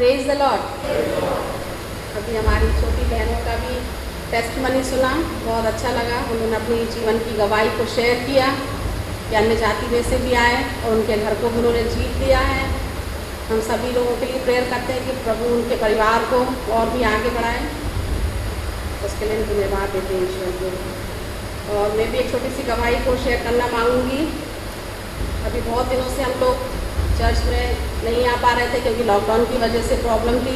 Praise the Lord. अभी हमारी छोटी बहनों का भी टेस्टमनी सुना, बहुत अच्छा लगा। उन्होंने अपनी जीवन की गवाही को शेयर किया कि अन्य जाति में से भी आए और उनके घर को भी उन्होंने जीत दिया है। हम सभी लोगों के लिए प्रेयर करते हैं कि प्रभु उनके परिवार को और भी आगे बढ़ाए, उसके लिए धन्यवाद देते हैं ईश्वर को। और मैं भी एक छोटी सी गवाही को शेयर करना मांगूंगी। अभी बहुत दिनों से हम लोग चर्च में नहीं आ पा रहे थे क्योंकि लॉकडाउन की वजह से प्रॉब्लम थी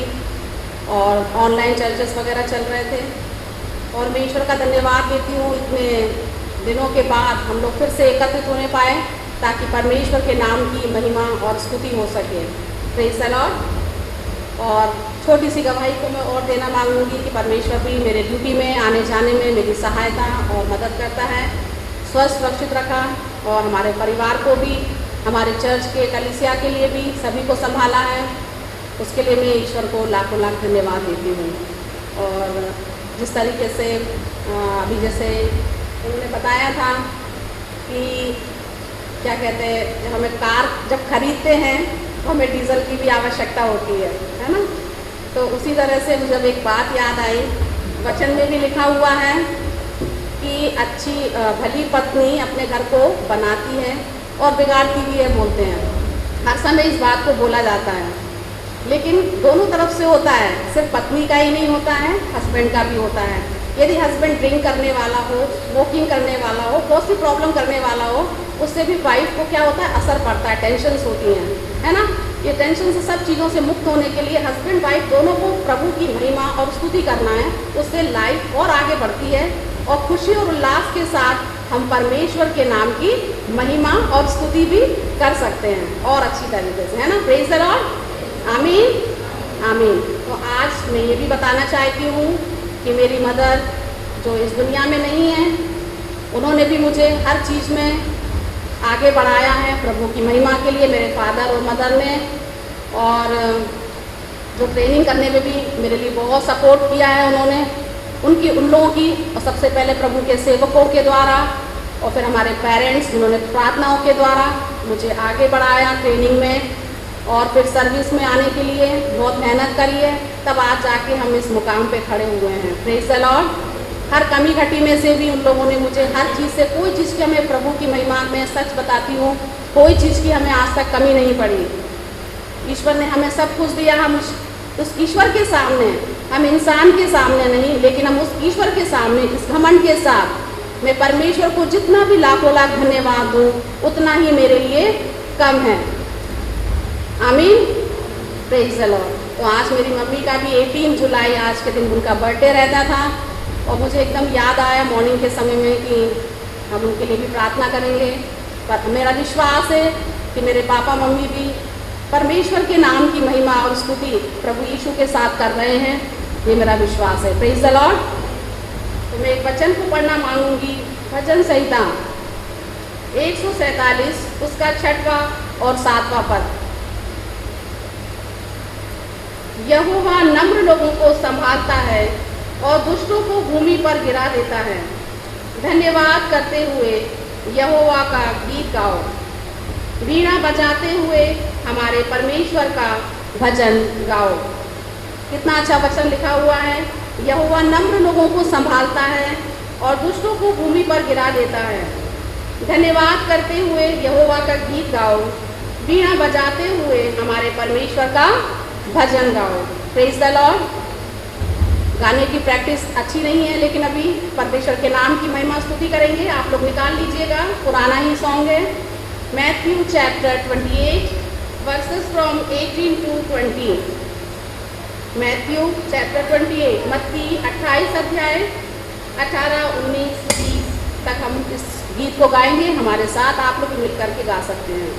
और ऑनलाइन चर्चेस वगैरह चल रहे थे। और मैं ईश्वर का धन्यवाद देती हूँ, इतने दिनों के बाद हम लोग फिर से एकत्रित होने पाए ताकि परमेश्वर के नाम की महिमा और स्तुति हो सके। Praise the Lord. और छोटी सी गवाही को मैं और देना मांगूंगी कि परमेश्वर भी मेरे ड्यूटी में आने जाने में मेरी सहायता और मदद करता है, स्वस्थ सुरक्षित रखा और हमारे परिवार को भी, हमारे चर्च के कलीसिया के लिए भी सभी को संभाला है। उसके लिए मैं ईश्वर को लाखों लाख धन्यवाद देती हूँ। और जिस तरीके से अभी जैसे उन्होंने बताया था कि क्या कहते हैं, जब हमें कार जब खरीदते हैं तो हमें डीजल की भी आवश्यकता होती है ना। तो उसी तरह से मुझे एक बात याद आई, वचन में भी लिखा हुआ है कि अच्छी भली पत्नी अपने घर को बनाती है और बिगाड़ती भी है, बोलते हैं। हर समय इस बात को बोला जाता है, लेकिन दोनों तरफ से होता है, सिर्फ पत्नी का ही नहीं होता है, हस्बैंड का भी होता है। यदि हस्बैंड ड्रिंक करने वाला हो, स्मोकिंग करने वाला हो, बहुत सी प्रॉब्लम करने वाला हो, उससे भी वाइफ को क्या होता है, असर पड़ता है, टेंशन्स होती हैं, है ना। ये टेंशन से, सब चीज़ों से मुक्त होने के लिए हस्बैंड वाइफ दोनों को प्रभु की महिमा और स्तुति करना है। उससे लाइफ और आगे बढ़ती है और खुशी और उल्लास के साथ हम परमेश्वर के नाम की महिमा और स्तुति भी कर सकते हैं और अच्छी तरीके से, है ना। Praise the Lord. आमीन आमीन। तो आज मैं ये भी बताना चाहती हूँ कि मेरी मदर जो इस दुनिया में नहीं है, उन्होंने भी मुझे हर चीज़ में आगे बढ़ाया है प्रभु की महिमा के लिए, मेरे फादर और मदर ने। और जो ट्रेनिंग करने में भी मेरे लिए बहुत सपोर्ट किया है उन्होंने, उन लोगों की, और सबसे पहले प्रभु के सेवकों के द्वारा और फिर हमारे पेरेंट्स जिन्होंने प्रार्थनाओं के द्वारा मुझे आगे बढ़ाया ट्रेनिंग में और फिर सर्विस में आने के लिए बहुत मेहनत करी है, तब आज जाके हम इस मुकाम पे खड़े हुए हैं। Praise the Lord. हर कमी घटी में से भी उन लोगों ने मुझे हर चीज़ से, कोई चीज़ की, हमें प्रभु की महिमा में सच बताती हूँ, कोई चीज़ की हमें आज तक कमी नहीं पड़ी। ईश्वर ने हमें सब कुछ दिया। हम उस ईश्वर के सामने, हम इंसान के सामने नहीं, लेकिन हम उस ईश्वर के सामने इस घमंड के साथ मैं परमेश्वर को जितना भी लाखों लाख धन्यवाद दूँ उतना ही मेरे लिए कम है। आमीन। Praise the Lord. तो आज मेरी मम्मी का भी 18 जुलाई आज के दिन उनका बर्थडे रहता था और मुझे एकदम याद आया मॉर्निंग के समय में कि हम उनके लिए भी प्रार्थना करेंगे। पर मेरा विश्वास है कि मेरे पापा मम्मी भी परमेश्वर के नाम की महिमा और स्तुति प्रभु यीशु के साथ कर रहे हैं, ये मेरा विश्वास है। Praise the Lord. तो मैं एक वचन को पढ़ना मांगूंगी, भजन संहिता 147 उसका 6वां और 7वां पद। यहोवा नम्र लोगों को संभालता है और दुष्टों को भूमि पर गिरा देता है। धन्यवाद करते हुए यहोवा का गीत गाओ, वीणा बजाते हुए हमारे परमेश्वर का भजन गाओ। कितना अच्छा वचन लिखा हुआ है। यहोवा नम्र लोगों को संभालता है और दुष्टों को भूमि पर गिरा देता है। धन्यवाद करते हुए यहोवा का गीत गाओ, वीणा बजाते हुए हमारे परमेश्वर का भजन गाओ। Praise the Lord. गाने की प्रैक्टिस अच्छी नहीं है, लेकिन अभी परमेश्वर के नाम की महिमा स्तुति करेंगे। आप लोग निकाल लीजिएगा, पुराना ही सॉन्ग है। Matthew chapter 28 versus from 18 to 20। Matthew chapter 28, मत्ती 28 अध्याय 18, 19, 20 तक हम इस गीत को गाएंगे। हमारे साथ आप लोग मिल करके गा सकते हैं।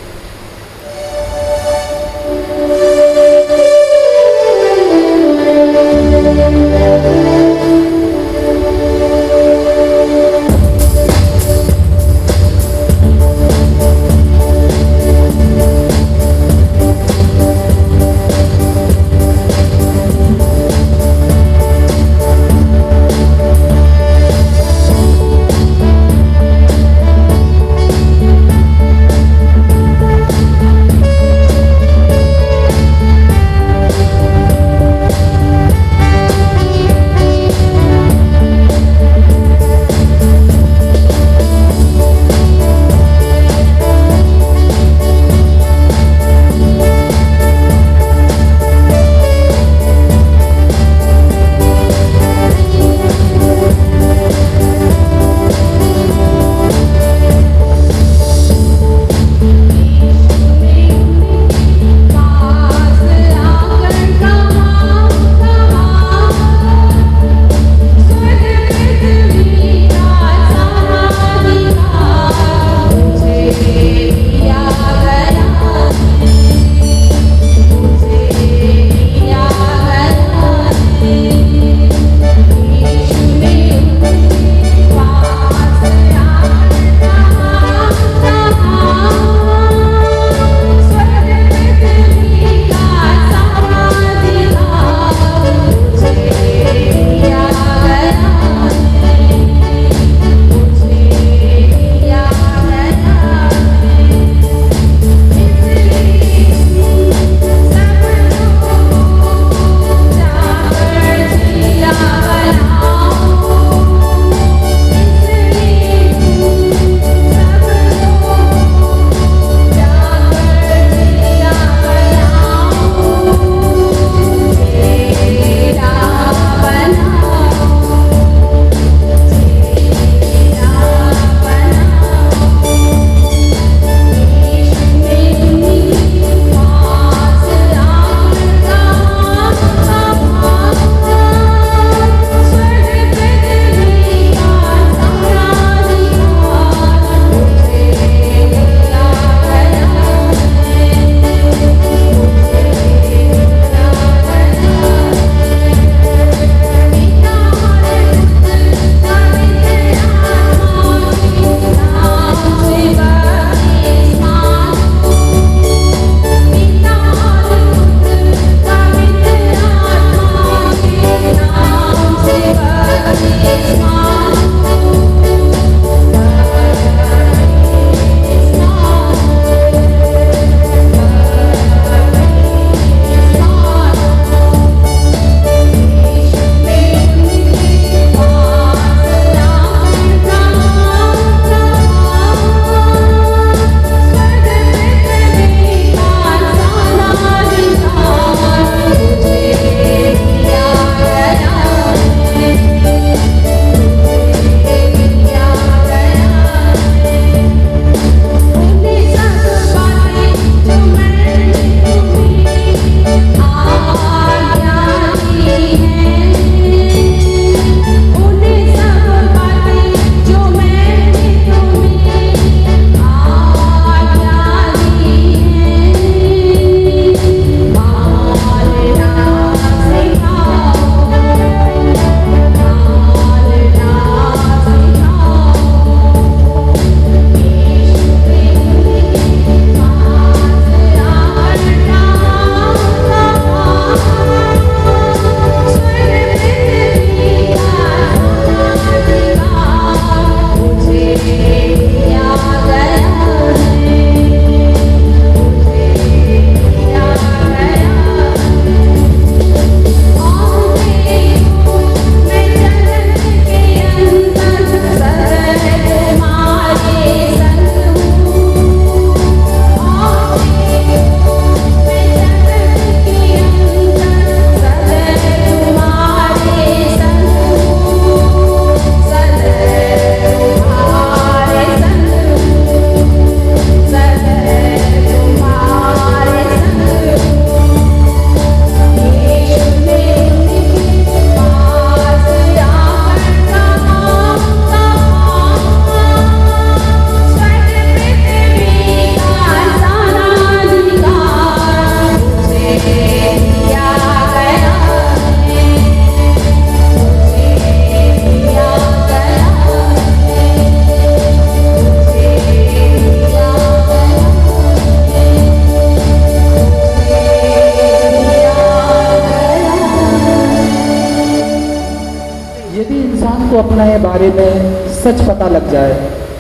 यदि इंसान को अपने बारे में सच पता लग जाए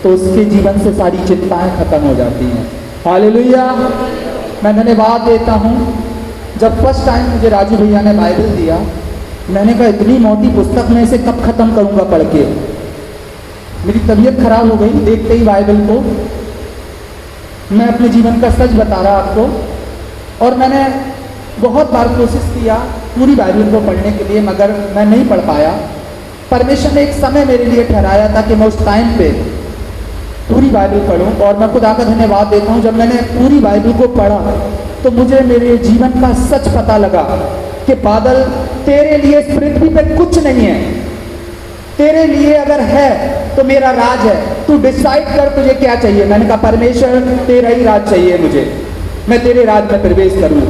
तो उसके जीवन से सारी चिंताएं खत्म हो जाती हैं। हालेलुया। मैं धन्यवाद देता हूँ, जब फर्स्ट टाइम मुझे राजू भैया ने बाइबल दिया, मैंने कहा इतनी मोटी पुस्तक में इसे कब ख़त्म करूँगा पढ़ के। मेरी तबीयत खराब हो गई देखते ही बाइबल को। मैं अपने जीवन का सच बता रहा आपको, और मैंने बहुत बार कोशिश किया पूरी बाइबल को पढ़ने के लिए, मगर मैं नहीं पढ़ पाया। परमेश्वर ने एक समय मेरे लिए ठहराया था कि मैं उस टाइम पे पूरी बाइबल पढूं, और मैं खुदा का धन्यवाद देता हूँ, जब मैंने पूरी बाइबल को पढ़ा तो मुझे मेरे जीवन का सच पता लगा कि बादल, तेरे लिए इस पृथ्वी पे कुछ नहीं है। तेरे लिए अगर है तो मेरा राज है, तू डिसाइड कर तुझे क्या चाहिए। मैंने कहा परमेश्वर तेरा ही राज चाहिए मुझे, मैं तेरे राज में प्रवेश करूँ।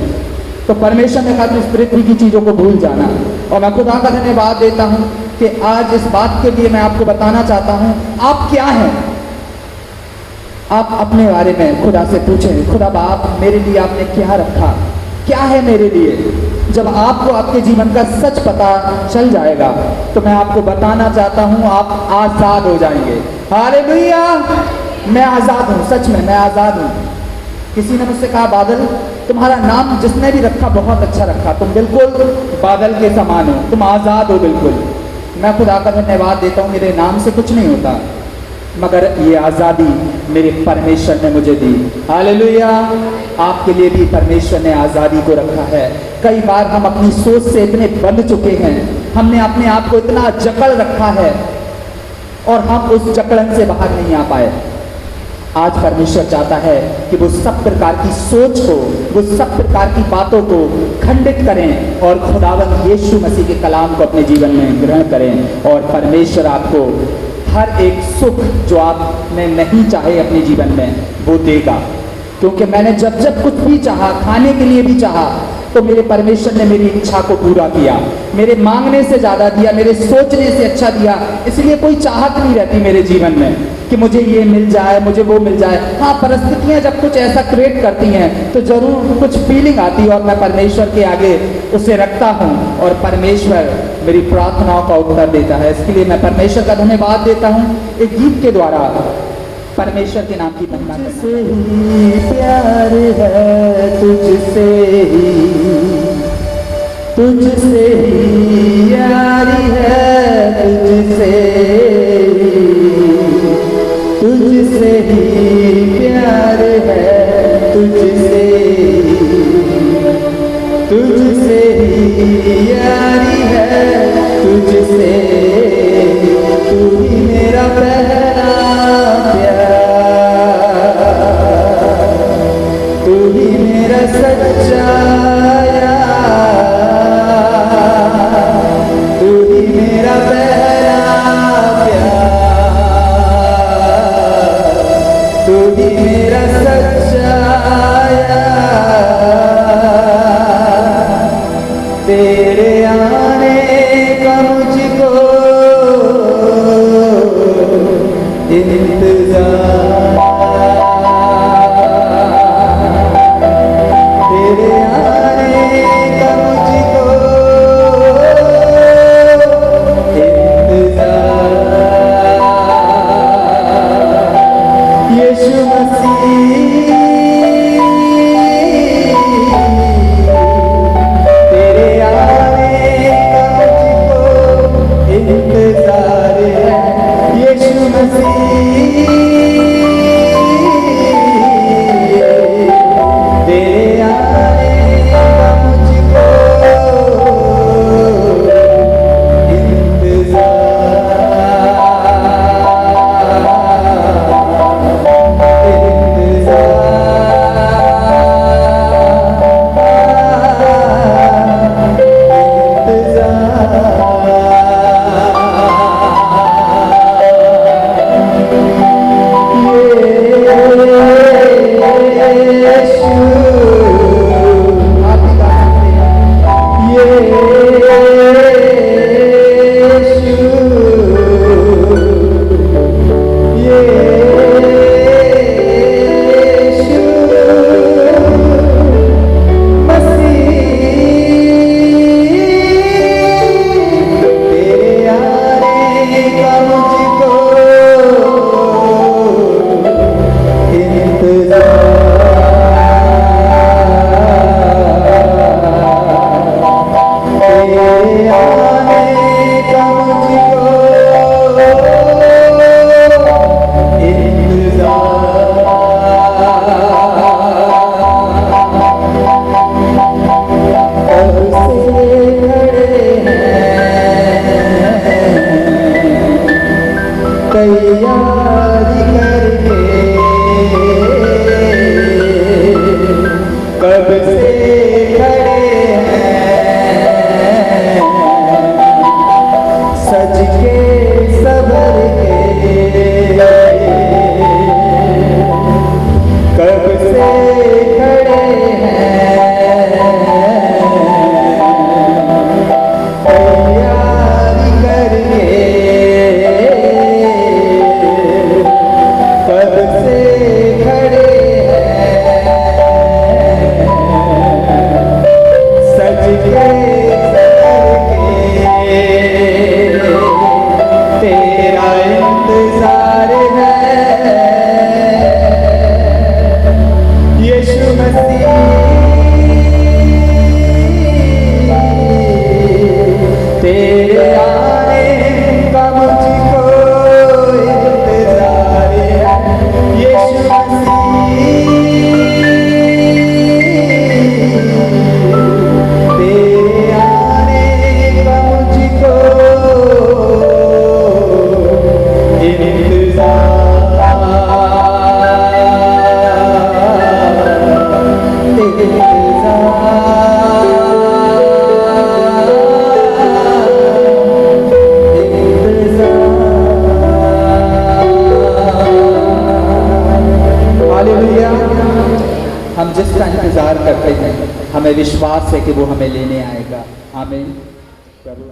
तो परमेश्वर ने कहा तू इस पृथ्वी की चीज़ों को भूल जाना। और मैं खुदा का धन्यवाद देता हूँ कि आज इस बात के लिए मैं आपको बताना चाहता हूँ, आप क्या हैं। आप अपने बारे में खुदा से पूछें, खुदा बाप मेरे लिए आपने क्या रखा, क्या है मेरे लिए। जब आपको आपके जीवन का सच पता चल जाएगा तो मैं आपको बताना चाहता हूँ, आप आज़ाद हो जाएंगे। हालेलुया। मैं आज़ाद हूँ, सच में मैं आज़ाद हूँ। किसी ने मुझसे कहा बादल तुम्हारा नाम जिसने भी रखा बहुत अच्छा रखा, तुम बिल्कुल बादल के समान हो, तुम आज़ाद हो बिल्कुल। मैं खुदा का धन्यवाद देता हूँ, मेरे नाम से कुछ नहीं होता, मगर ये आज़ादी मेरे परमेश्वर ने मुझे दी। हालेलुया। आपके लिए भी परमेश्वर ने आज़ादी को रखा है। कई बार हम अपनी सोच से इतने बंध चुके हैं, हमने अपने आप को इतना जकड़ रखा है और हम उस जकड़न से बाहर नहीं आ पाए। आज परमेश्वर चाहता है कि वो सब प्रकार की सोच को, वो सब प्रकार की बातों को खंडित करें और खुदावंद यीशु मसीह के कलाम को अपने जीवन में ग्रहण करें। और परमेश्वर आपको हर एक सुख जो आपने नहीं चाहे अपने जीवन में वो देगा। क्योंकि मैंने जब जब कुछ भी चाहा, खाने के लिए भी चाहा, तो मेरे परमेश्वर ने मेरी इच्छा को पूरा किया, मेरे मांगने से ज़्यादा दिया, मेरे सोचने से अच्छा दिया। इसलिए कोई चाहत नहीं रहती मेरे जीवन में कि मुझे ये मिल जाए, मुझे वो मिल जाए। हाँ, परिस्थितियाँ जब कुछ ऐसा क्रिएट करती हैं तो ज़रूर कुछ फीलिंग आती है और मैं परमेश्वर के आगे उसे रखता हूँ और परमेश्वर मेरी प्रार्थनाओं का उत्तर देता है। इसके लिए मैं परमेश्वर का धन्यवाद देता हूँ। एक गीत के द्वारा परमेश्वर के नाम की महिमा करना। तुझसे ही प्यार है, तुझसे ही यारी है, तुझसे ही प्यार है, तुझसे ही यारी है, तुझसे तू ही मेरा पहला प्यार, तू ही मेरा सच्चा यार, तू हम जिसका इंतज़ार करते हैं हमें विश्वास है कि वो हमें लेने आएगा। आमीन। प्रभु